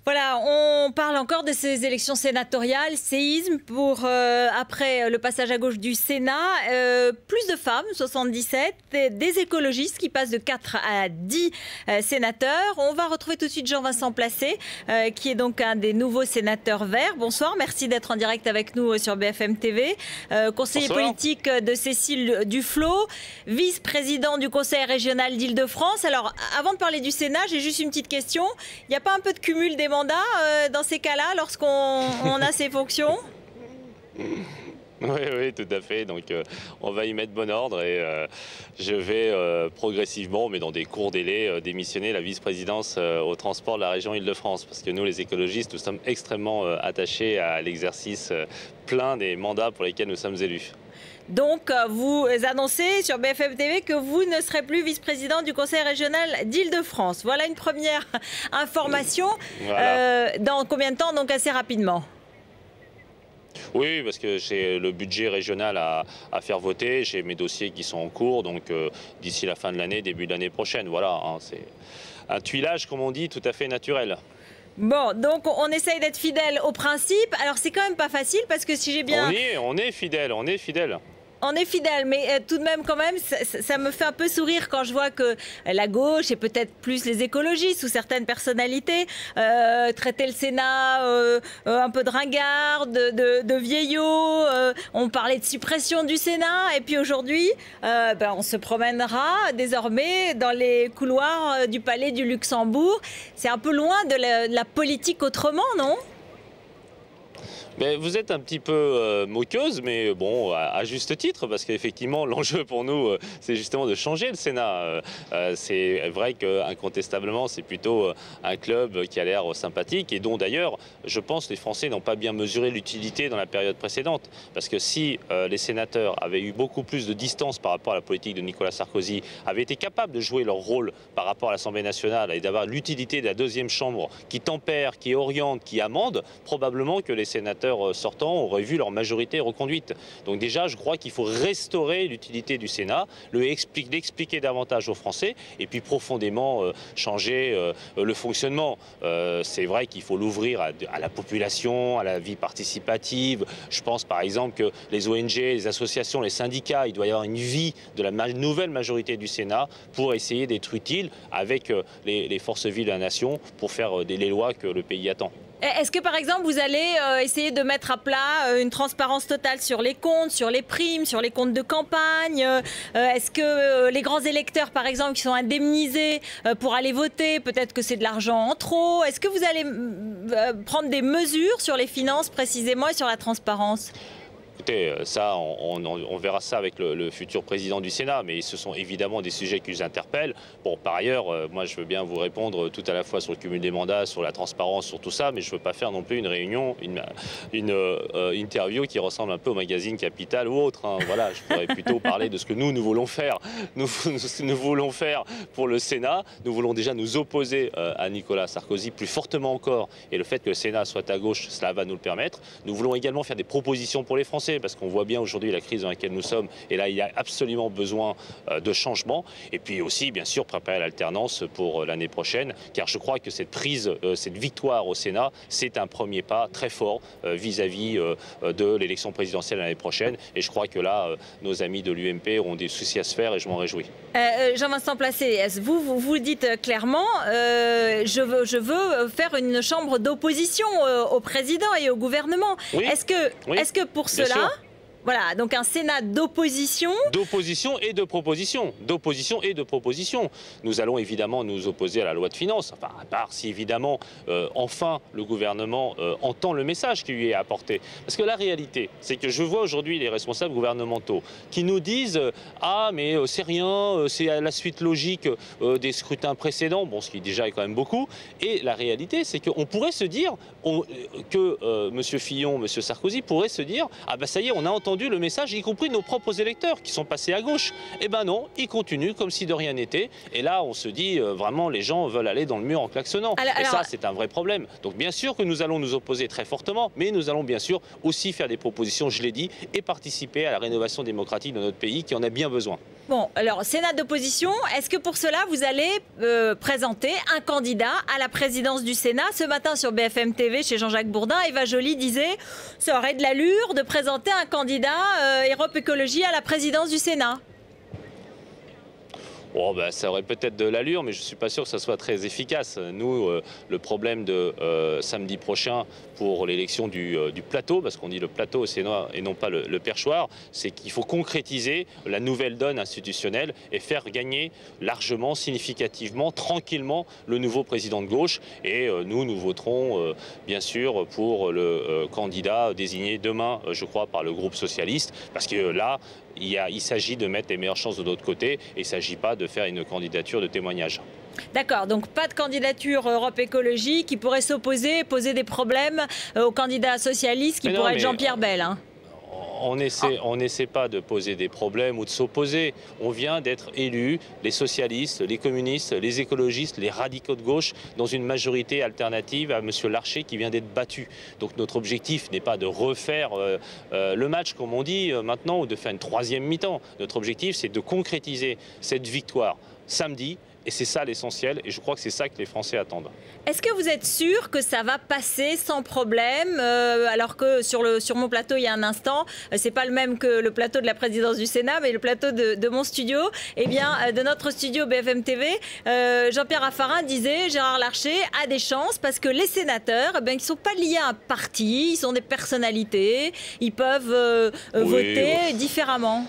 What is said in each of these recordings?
Voilà, on parle encore de ces élections sénatoriales, séisme pour après le passage à gauche du Sénat, plus de femmes, 77, des écologistes qui passent de 4 à 10 sénateurs. On va retrouver tout de suite Jean-Vincent Placé, qui est donc un des nouveaux sénateurs verts. Bonsoir, merci d'être en direct avec nous sur BFM TV. Conseiller politique de Cécile Duflot, vice-président du Conseil régional d'Île-de-France. Alors, avant de parler du Sénat, j'ai juste une petite question. Il n'y a pas un peu de cumul des mandats dans ces cas-là, lorsqu'on a ces fonctions? Oui, tout à fait. Donc, on va y mettre bon ordre et je vais progressivement, mais dans des courts délais, démissionner la vice-présidence au transport de la région Île-de-France. Parce que nous, les écologistes, nous sommes extrêmement attachés à l'exercice plein des mandats pour lesquels nous sommes élus. Donc, vous annoncez sur BFM TV que vous ne serez plus vice-président du Conseil régional d'Île-de-France. Voilà une première information. Voilà. Dans combien de temps? Donc assez rapidement. Oui, parce que j'ai le budget régional à faire voter, j'ai mes dossiers qui sont en cours, donc d'ici la fin de l'année, début de l'année prochaine. Voilà, hein, c'est un tuilage, comme on dit, tout à fait naturel. Bon, donc on essaye d'être fidèle au principe. Alors c'est quand même pas facile parce que si j'ai bien... On est fidèle, on est fidèle. On est fidèle, mais tout de même, quand même, ça me fait un peu sourire quand je vois que la gauche et peut-être plus les écologistes ou certaines personnalités traitaient le Sénat un peu de ringard, de vieillot. On parlait de suppression du Sénat. Et puis aujourd'hui, on se promènera désormais dans les couloirs du Palais du Luxembourg. C'est un peu loin de la politique autrement, non ? Mais vous êtes un petit peu moqueuse, mais bon, à juste titre, parce qu'effectivement, l'enjeu pour nous, c'est justement de changer le Sénat. C'est vrai qu'incontestablement, c'est plutôt un club qui a l'air sympathique et dont d'ailleurs, je pense, les Français n'ont pas bien mesuré l'utilité dans la période précédente. Parce que si les sénateurs avaient eu beaucoup plus de distance par rapport à la politique de Nicolas Sarkozy, avaient été capables de jouer leur rôle par rapport à l'Assemblée nationale et d'avoir l'utilité de la deuxième chambre qui tempère, qui oriente, qui amende, probablement que les sénateurs sortants auraient vu leur majorité reconduite. Donc déjà, je crois qu'il faut restaurer l'utilité du Sénat, l'expliquer davantage aux Français et puis profondément changer le fonctionnement. C'est vrai qu'il faut l'ouvrir à la population, à la vie participative. Je pense par exemple que les ONG, les associations, les syndicats, il doit y avoir une vie de la nouvelle majorité du Sénat pour essayer d'être utile avec les forces vives de la nation pour faire les lois que le pays attend. Est-ce que, par exemple, vous allez essayer de mettre à plat une transparence totale sur les comptes, sur les primes, sur les comptes de campagne? Est-ce que les grands électeurs, par exemple, qui sont indemnisés pour aller voter, peut-être que c'est de l'argent en trop? Est-ce que vous allez prendre des mesures sur les finances, précisément, et sur la transparence? Écoutez, ça, on verra ça avec le futur président du Sénat, mais ce sont évidemment des sujets qui nous interpellent. Bon, par ailleurs, moi, je veux bien vous répondre tout à la fois sur le cumul des mandats, sur la transparence, sur tout ça, mais je ne veux pas faire non plus une réunion, une interview qui ressemble un peu au magazine Capital ou autre. Hein. Voilà, je pourrais plutôt parler de ce que nous voulons faire. Nous voulons faire pour le Sénat. Nous voulons déjà nous opposer à Nicolas Sarkozy plus fortement encore, et le fait que le Sénat soit à gauche, cela va nous le permettre. Nous voulons également faire des propositions pour les Français, parce qu'on voit bien aujourd'hui la crise dans laquelle nous sommes, et là il y a absolument besoin de changement, et puis aussi bien sûr préparer l'alternance pour l'année prochaine, car je crois que cette victoire au Sénat, c'est un premier pas très fort vis-à-vis de l'élection présidentielle l'année prochaine, et je crois que là nos amis de l'UMP auront des soucis à se faire et je m'en réjouis. Jean-Vincent Placé, vous dites clairement je veux faire une chambre d'opposition au président et au gouvernement. Oui. Est-ce que pour cela... Voilà, donc un Sénat d'opposition. D'opposition et de proposition. D'opposition et de proposition. Nous allons évidemment nous opposer à la loi de finances, enfin, à part si évidemment, enfin, le gouvernement entend le message qui lui est apporté. Parce que la réalité, c'est que je vois aujourd'hui les responsables gouvernementaux qui nous disent « Ah, mais c'est rien, c'est à la suite logique des scrutins précédents », bon, ce qui déjà est quand même beaucoup. Et la réalité, c'est qu'on pourrait se dire que M. Fillon, M. Sarkozy pourraient se dire « Ah ben ça y est, on a entendu le message, y compris nos propres électeurs qui sont passés à gauche. » Eh ben non, ils continuent comme si de rien n'était. Et là, on se dit vraiment, les gens veulent aller dans le mur en klaxonnant. Et ça, c'est un vrai problème. Donc bien sûr que nous allons nous opposer très fortement, mais nous allons bien sûr aussi faire des propositions, je l'ai dit, et participer à la rénovation démocratique de notre pays qui en a bien besoin. Bon, alors, Sénat d'opposition, est-ce que pour cela, vous allez présenter un candidat à la présidence du Sénat? Ce matin, sur BFM TV, chez Jean-Jacques Bourdin, Eva Joly disait « ça aurait de l'allure de présenter un candidat Europe Écologie à la présidence du Sénat ». Oh, ben, ça aurait peut-être de l'allure, mais je ne suis pas sûr que ça soit très efficace. Nous, le problème de samedi prochain pour l'élection du plateau, parce qu'on dit le plateau au Sénat et non pas le perchoir, c'est qu'il faut concrétiser la nouvelle donne institutionnelle et faire gagner largement, significativement, tranquillement le nouveau président de gauche. Et nous voterons bien sûr pour le candidat désigné demain, je crois, par le groupe socialiste, parce que là, il s'agit de mettre les meilleures chances de l'autre côté et il ne s'agit pas de faire une candidature de témoignage. D'accord, donc pas de candidature Europe Écologie qui pourrait s'opposer, poser des problèmes au candidat socialiste qui pourrait être Jean-Pierre Bel. Hein. On n'essaie pas de poser des problèmes ou de s'opposer. On vient d'être élus, les socialistes, les communistes, les écologistes, les radicaux de gauche, dans une majorité alternative à M. Larcher qui vient d'être battu. Donc notre objectif n'est pas de refaire le match, comme on dit maintenant, ou de faire une troisième mi-temps. Notre objectif, c'est de concrétiser cette victoire samedi. Et c'est ça l'essentiel, et je crois que c'est ça que les Français attendent. Est-ce que vous êtes sûr que ça va passer sans problème, alors que sur mon plateau, il y a un instant, c'est pas le même que le plateau de la présidence du Sénat, mais le plateau de mon studio, eh bien, de notre studio BFM TV, Jean-Pierre Raffarin disait Gérard Larcher a des chances parce que les sénateurs, ils ne sont pas liés à un parti, ils sont des personnalités, ils peuvent voter différemment.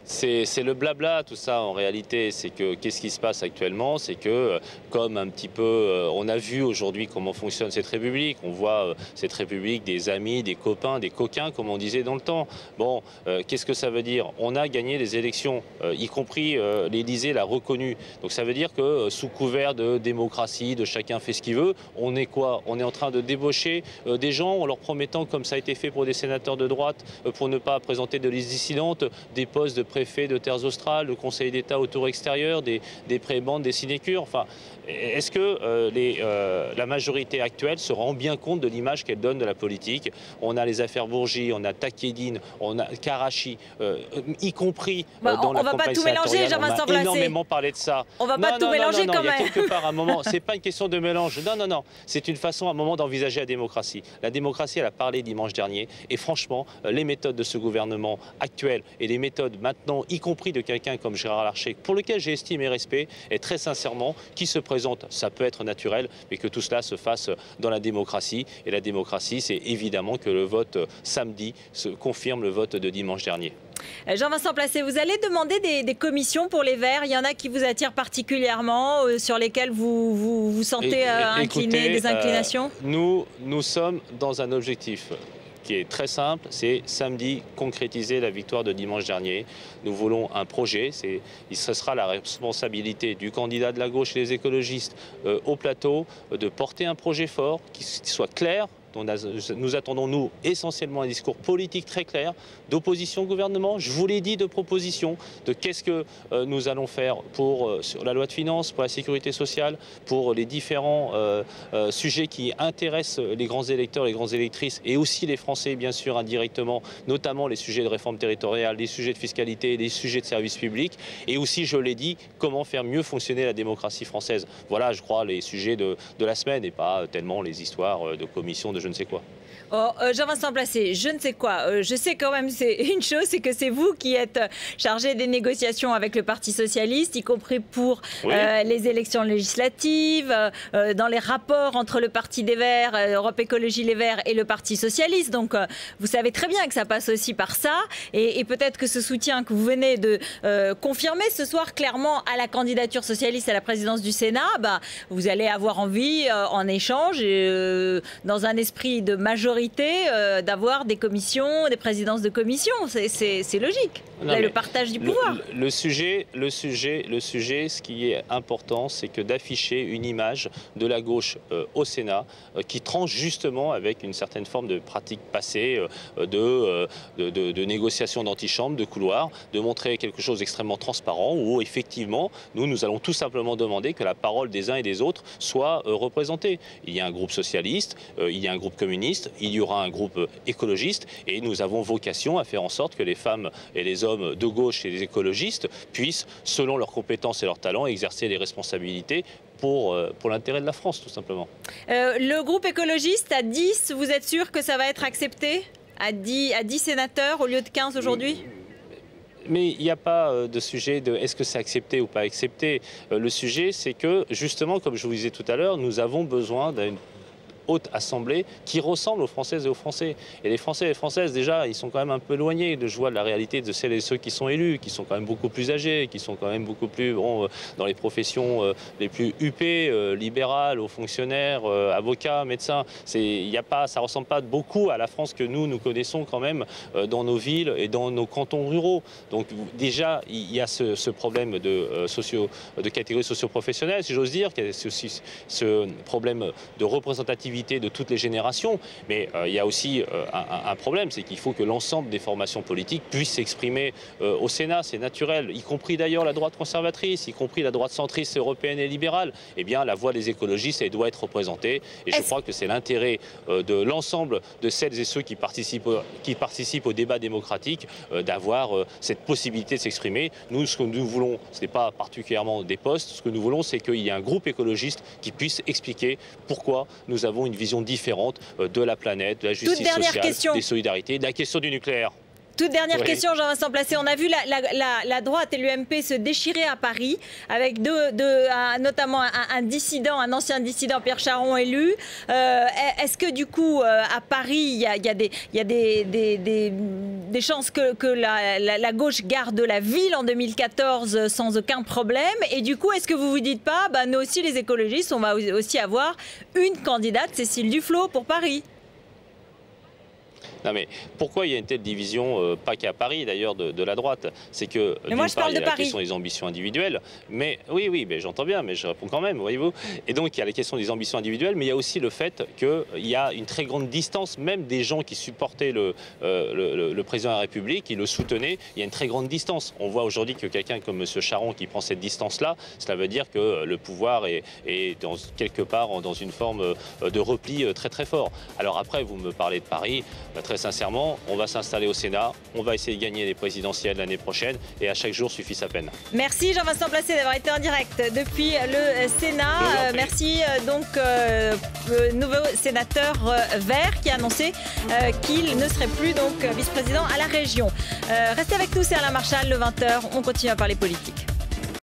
C'est le blabla, tout ça, en réalité. C'est que, qu'est-ce qui se passe actuellement? C'est que, comme un petit peu, on a vu aujourd'hui comment fonctionne cette République. On voit cette République des amis, des copains, des coquins, comme on disait dans le temps. Bon, qu'est-ce que ça veut dire? On a gagné les élections, y compris l'Élysée l'a reconnu. Donc ça veut dire que, sous couvert de démocratie, de chacun fait ce qu'il veut, on est quoi? On est en train de débaucher des gens en leur promettant, comme ça a été fait pour des sénateurs de droite, pour ne pas présenter de liste dissidente, des postes de préfet de terres australes, le Conseil d'État au tour extérieur, des prébendes, des sinécures. Enfin, est-ce que la majorité actuelle se rend bien compte de l'image qu'elle donne de la politique? On a les affaires Bourgi, on a Takedine, on a Karachi, y compris dans la campagne sénatoriale. On a énormément parlé de ça. On va pas tout mélanger quand même. Il y a quelque part un moment, c'est pas une question de mélange. Non. C'est une façon, un moment d'envisager la démocratie. La démocratie, elle a parlé dimanche dernier. Et franchement, les méthodes de ce gouvernement actuel et les méthodes maintenant, y compris de quelqu'un comme Gérard Larcher, pour lequel j'ai estime et respect, et très sincèrement, qui se présente, ça peut être naturel, mais que tout cela se fasse dans la démocratie. Et la démocratie, c'est évidemment que le vote samedi se confirme le vote de dimanche dernier. Jean-Vincent Placé, vous allez demander des commissions pour les Verts. Il y en a qui vous attirent particulièrement, sur lesquelles vous sentez incliné, des inclinations? Nous sommes dans un objectif qui est très simple, c'est samedi concrétiser la victoire de dimanche dernier. Nous voulons un projet, ce sera la responsabilité du candidat de la gauche et des écologistes au plateau de porter un projet fort, qui soit clair. Nous attendons, nous, essentiellement un discours politique très clair, d'opposition au gouvernement, je vous l'ai dit, de propositions, de qu'est-ce que nous allons faire sur la loi de finances, pour la sécurité sociale, pour les différents sujets qui intéressent les grands électeurs, les grandes électrices, et aussi les Français, bien sûr, indirectement, notamment les sujets de réforme territoriale, les sujets de fiscalité, les sujets de services publics, et aussi, je l'ai dit, comment faire mieux fonctionner la démocratie française. Voilà, je crois, les sujets de la semaine, et pas tellement les histoires de commission de je ne sais quoi. Oh, Jean-Vincent Placé, je ne sais quoi. Je sais quand même c'est une chose, c'est que c'est vous qui êtes chargé des négociations avec le Parti socialiste, y compris pour les élections législatives, dans les rapports entre le Parti des Verts, Europe Écologie Les Verts et le Parti socialiste. Donc vous savez très bien que ça passe aussi par ça. Et peut-être que ce soutien que vous venez de confirmer ce soir clairement à la candidature socialiste à la présidence du Sénat, vous allez avoir envie en échange, dans un esprit de majorité, d'avoir des commissions, des présidences de commissions. C'est logique. Le partage du pouvoir. Le sujet, ce qui est important, c'est que d'afficher une image de la gauche au Sénat qui tranche justement avec une certaine forme de pratique passée de négociation d'antichambre, de couloir, de montrer quelque chose d'extrêmement transparent où effectivement, nous allons tout simplement demander que la parole des uns et des autres soit représentée. Il y a un groupe socialiste, il y a un groupe communiste, il y aura un groupe écologiste, et nous avons vocation à faire en sorte que les femmes et les hommes de gauche et les écologistes puissent, selon leurs compétences et leurs talents, exercer les responsabilités pour l'intérêt de la France, tout simplement. Le groupe écologiste à 10, vous êtes sûr que ça va être accepté à 10 sénateurs au lieu de 15 aujourd'hui? Mais il n'y a pas de sujet de est-ce que c'est accepté ou pas accepté. Le sujet, c'est que, justement, comme je vous disais tout à l'heure, nous avons besoin d'une haute assemblée qui ressemble aux Françaises et aux Français. Et les Français et les Françaises, déjà, ils sont quand même un peu éloignés de la réalité de celles et ceux qui sont élus, qui sont quand même beaucoup plus âgés, qui sont quand même beaucoup plus dans les professions les plus huppées, libérales, aux fonctionnaires, avocats, médecins. Ça ne ressemble pas beaucoup à la France que nous connaissons quand même dans nos villes et dans nos cantons ruraux. Donc déjà, il y a ce problème de catégorie socio-professionnelle, si j'ose dire, qu'il y a aussi ce problème de représentativité de toutes les générations, mais il y a aussi un problème, c'est qu'il faut que l'ensemble des formations politiques puissent s'exprimer au Sénat, c'est naturel, y compris d'ailleurs la droite conservatrice, y compris la droite centriste européenne et libérale. Eh bien, la voix des écologistes, elle doit être représentée, et je crois que c'est l'intérêt de l'ensemble de celles et ceux qui participent au débat démocratique d'avoir cette possibilité de s'exprimer. Nous, ce que nous voulons, ce n'est pas particulièrement des postes, ce que nous voulons, c'est qu'il y ait un groupe écologiste qui puisse expliquer pourquoi nous avons une vision différente de la planète, de la justice sociale, des solidarités, de la question du nucléaire. Toute dernière question, Jean-Vincent Placé. On a vu la droite et l'UMP se déchirer à Paris avec notamment un dissident, un ancien dissident, Pierre Charon, élu. Est-ce que du coup, à Paris, il y a des chances que la gauche garde la ville en 2014 sans aucun problème? Et du coup, est-ce que vous vous dites pas, nous aussi les écologistes, on va aussi avoir une candidate, Cécile Duflot, pour Paris? Non mais pourquoi il y a une telle division, pas qu'à Paris d'ailleurs, de la droite? C'est que d'une part, il y a la question des ambitions individuelles, mais oui, mais j'entends bien, mais je réponds quand même, voyez-vous. Et donc il y a la question des ambitions individuelles, mais il y a aussi le fait qu'il y a une très grande distance, même des gens qui supportaient le président de la République, qui le soutenaient, il y a une très grande distance. On voit aujourd'hui que quelqu'un comme M. Charon qui prend cette distance-là, cela veut dire que le pouvoir est quelque part dans une forme de repli très très fort. Alors après, vous me parlez de Paris, très sincèrement, on va s'installer au Sénat, on va essayer de gagner les présidentielles l'année prochaine et à chaque jour suffit sa peine. Merci Jean-Vincent Placé d'avoir été en direct depuis le Sénat. Merci donc nouveau sénateur vert qui a annoncé qu'il ne serait plus donc vice-président à la région. Restez avec nous, c'est Alain Marchal, le 20h, on continue à parler politique.